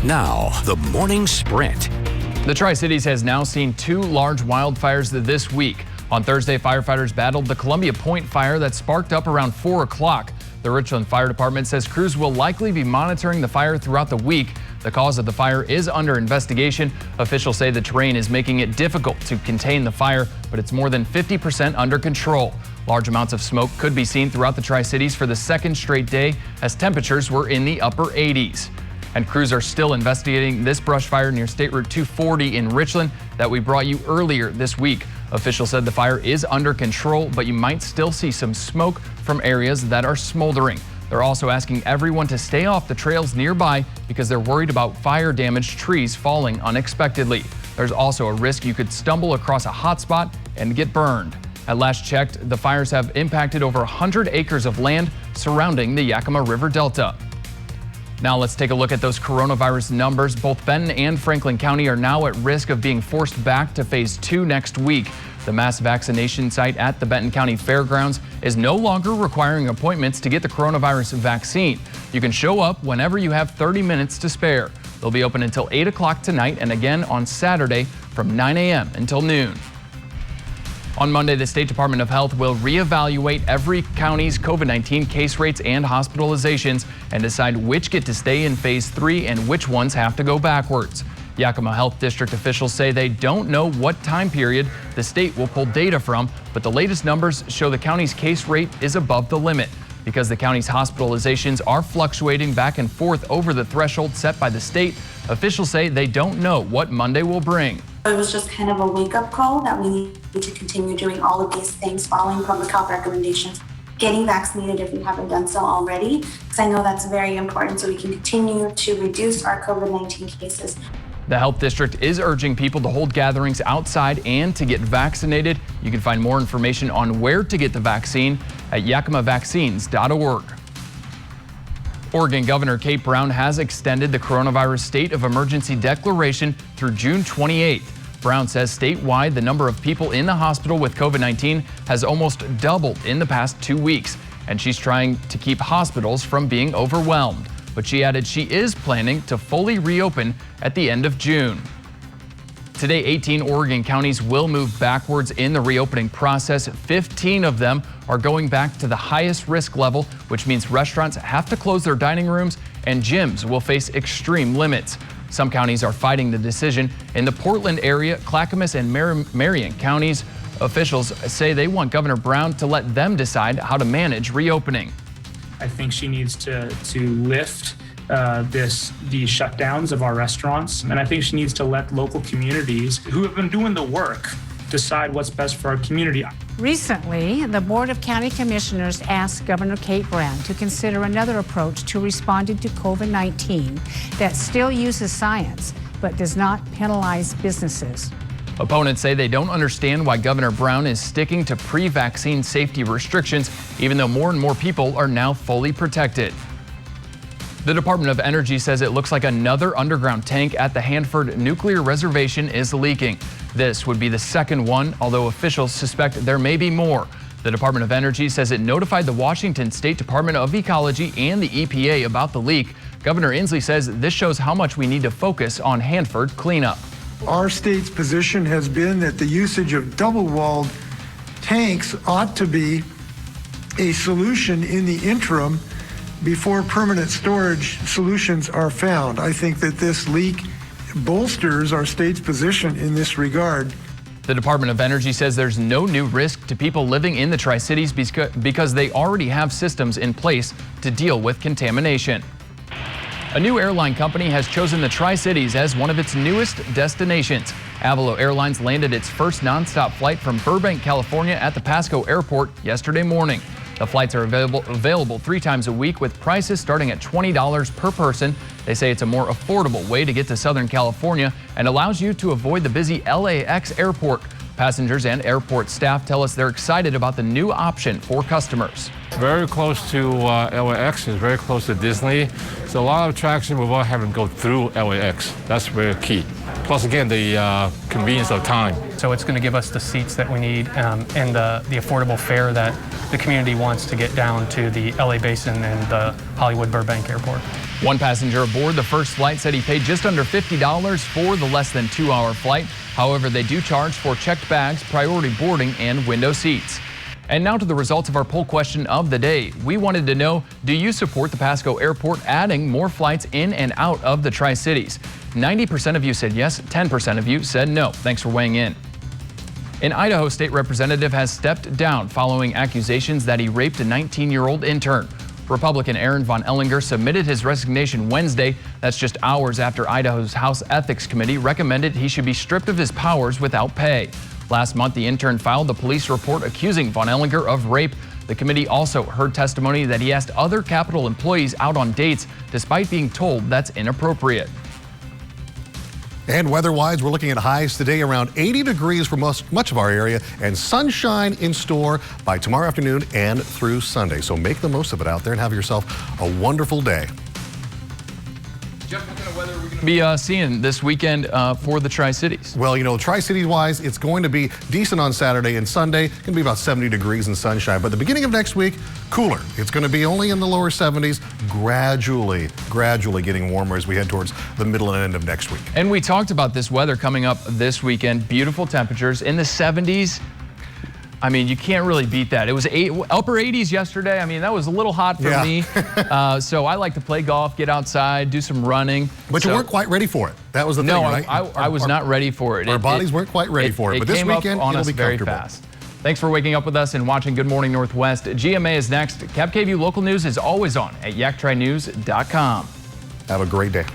Now, the morning sprint. The Tri-Cities has now seen 2 large wildfires this week. On Thursday, firefighters battled the Columbia Point fire that sparked up around 4 o'clock. The Richland Fire Department says crews will likely be monitoring the fire throughout the week. The cause of the fire is under investigation. Officials say the terrain is making it difficult to contain the fire, but it's more than 50% under control. Large amounts of smoke could be seen throughout the Tri-Cities for the second straight day as temperatures were in the upper 80s. And crews are still investigating this brush fire near State Route 240 in Richland that we brought you earlier this week. Officials said the fire is under control, but you might still see some smoke from areas that are smoldering. They're also asking everyone to stay off the trails nearby because they're worried about fire-damaged trees falling unexpectedly. There's also a risk you could stumble across a hot spot and get burned. At last checked, the fires have impacted over 100 acres of land surrounding the Yakima River Delta. Now let's take a look at those coronavirus numbers. Both Benton and Franklin County are now at risk of being forced back to phase 2 next week. The mass vaccination site at the Benton County Fairgrounds is no longer requiring appointments to get the coronavirus vaccine. You can show up whenever you have 30 minutes to spare. They'll be open until 8 o'clock tonight and again on Saturday from 9 a.m. until noon. On Monday, the State Department of Health will reevaluate every county's COVID-19 case rates and hospitalizations and decide which get to stay in phase 3 and which ones have to go backwards. Yakima Health District officials say they don't know what time period the state will pull data from, but the latest numbers show the county's case rate is above the limit. Because the county's hospitalizations are fluctuating back and forth over the threshold set by the state, officials say they don't know what Monday will bring. It was just kind of a wake-up call that we need to continue doing all of these things, following public health recommendations, getting vaccinated if you haven't done so already, because I know that's very important so we can continue to reduce our COVID-19 cases. The health district is urging people to hold gatherings outside and to get vaccinated. You can find more information on where to get the vaccine at yakimavaccines.org. Oregon Governor Kate Brown has extended the coronavirus state of emergency declaration through June 28th. Brown says statewide the number of people in the hospital with COVID-19 has almost doubled in the past 2 weeks, and she's trying to keep hospitals from being overwhelmed. But she added she is planning to fully reopen at the end of June. Today, 18 Oregon counties will move backwards in the reopening process. 15 of them are going back to the highest risk level, which means restaurants have to close their dining rooms and gyms will face extreme limits. Some counties are fighting the decision. In the Portland area, Clackamas and Marion counties, officials say they want Governor Brown to let them decide how to manage reopening. I think she needs to lift these shutdowns of our restaurants. And I think she needs to let local communities who have been doing the work decide what's best for our community. Recently, the Board of County Commissioners asked Governor Kate Brown to consider another approach to responding to COVID-19 that still uses science but does not penalize businesses. Opponents say they don't understand why Governor Brown is sticking to pre-vaccine safety restrictions, even though more and more people are now fully protected. The Department of Energy says it looks like another underground tank at the Hanford Nuclear Reservation is leaking. This would be the second one, although officials suspect there may be more. The Department of Energy says it notified the Washington State Department of Ecology and the EPA about the leak. Governor Inslee says this shows how much we need to focus on Hanford cleanup. Our state's position has been that the usage of double-walled tanks ought to be a solution in the interim before permanent storage solutions are found. I think that this leak bolsters our state's position in this regard. The Department of Energy says there's no new risk to people living in the Tri-Cities because they already have systems in place to deal with contamination. A new airline company has chosen the Tri-Cities as one of its newest destinations. Avalo Airlines landed its first nonstop flight from Burbank, California at the Pasco Airport yesterday morning. The flights are available 3 times a week with prices starting at $20 per person. They say it's a more affordable way to get to Southern California and allows you to avoid the busy LAX airport. Passengers and airport staff tell us they're excited about the new option for customers. very close to LAX. It's very close to Disney. So a lot of attraction without having to go through LAX. That's very key. Plus, again, the convenience of time. So it's going to give us the seats that we need and the affordable fare that the community wants to get down to the LA Basin and the Hollywood Burbank Airport. One passenger aboard the first flight said he paid just under $50 for the less than 2-hour flight. However, they do charge for checked bags, priority boarding, and window seats. And now to the results of our poll question of the day. We wanted to know, do you support the Pasco Airport adding more flights in and out of the Tri-Cities? 90% of you said yes, 10% of you said no. Thanks for weighing in. An Idaho state representative has stepped down following accusations that he raped a 19-year-old intern. Republican Aaron Von Ellinger submitted his resignation Wednesday. That's just hours after Idaho's House Ethics Committee recommended he should be stripped of his powers without pay. Last month, the intern filed a police report accusing Von Ellinger of rape. The committee also heard testimony that he asked other Capitol employees out on dates despite being told that's inappropriate. And weather-wise, we're looking at highs today around 80 degrees for much of our area and sunshine in store by tomorrow afternoon and through Sunday. So make the most of it out there and have yourself a wonderful day. Jeff, what kind of weather are we going to be seeing this weekend for the Tri-Cities? Well, you know, Tri-Cities-wise, it's going to be decent on Saturday and Sunday. It's going to be about 70 degrees and sunshine. But the beginning of next week, cooler. It's going to be only in the lower 70s, gradually getting warmer as we head towards the middle and end of next week. And we talked about this weather coming up this weekend. Beautiful temperatures in the 70s. I mean, you can't really beat that. It was upper 80s yesterday. I mean, that was a little hot for me. So I like to play golf, get outside, do some running. But you weren't quite ready for it. That was the thing, right? I was not ready for it. Our bodies weren't quite ready for it. But this weekend, it'll be very fast. Thanks for waking up with us and watching Good Morning Northwest. GMA is next. Cap KVU local news is always on at yaktrinews.com. Have a great day.